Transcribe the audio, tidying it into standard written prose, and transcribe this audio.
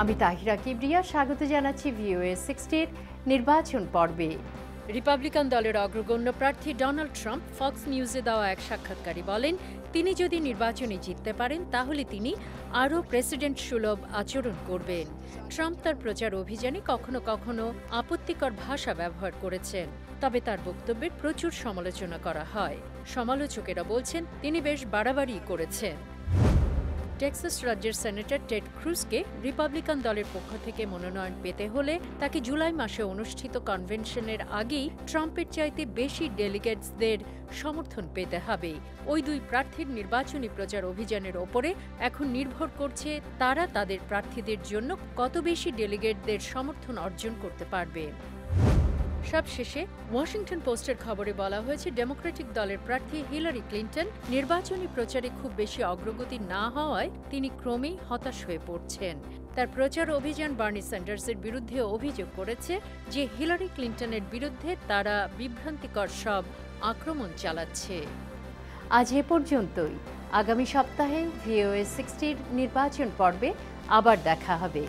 আমি তাহিরা কিবরিয়া, স্বাগত জানাচ্ছি VOA 60 নির্বাচন পর্বে। রিপাবলিকান দলের অগ্রগণ্য প্রার্থী ডোনাল্ড ট্রাম্প ফক্স নিউজে দেওয়া এক সাক্ষাৎকারে বলেন, তিনি যদি নির্বাচনে জিততে পারেন তাহলে তিনি আরও প্রেসিডেন্ট সুলভ আচরণ করবেন। ট্রাম্প তার প্রচার অভিযানে কখনো কখনো আপত্তিকর ভাষা ব্যবহার করেছেন, তবে তার বক্তব্যের প্রচুর সমালোচনা করা হয়। সমালোচকেরা বলছেন তিনি বেশ বাড়াবাড়ি করেছেন। টেক্সাস রাজ্যের সেনেটর টেড ক্রুজকে রিপাবলিকান দলের পক্ষ থেকে মনোনয়ন পেতে হলে তাকে জুলাই মাসে অনুষ্ঠিত কনভেনশনের আগেই ট্রাম্পের চাইতে বেশি ডেলিগেটসদের সমর্থন পেতে হবে। ওই দুই প্রার্থীর নির্বাচনী প্রচার অভিযানের ওপরে এখন নির্ভর করছে তারা তাদের প্রার্থীদের জন্য কত বেশি ডেলিগেটদের সমর্থন অর্জন করতে পারবে। সবশেষে ওয়াশিংটন পোস্টের খবরে বলা হয়েছে, ডেমোক্রেটিক দলের প্রার্থী হিলারি ক্লিন্টন নির্বাচনী প্রচারে খুব বেশি অগ্রগতি না হওয়ায় তিনি ক্রমেই হতাশ হয়ে পড়ছেন। তার প্রচার অভিযান বার্নি স্যান্ডার্সের বিরুদ্ধে অভিযোগ করেছে যে হিলারি ক্লিন্টনের বিরুদ্ধে তারা বিভ্রান্তিকর সব আক্রমণ চালাচ্ছে। আজ এ পর্যন্তই। আগামী সপ্তাহে VOA 60 নির্বাচন পর্বে আবার দেখা হবে।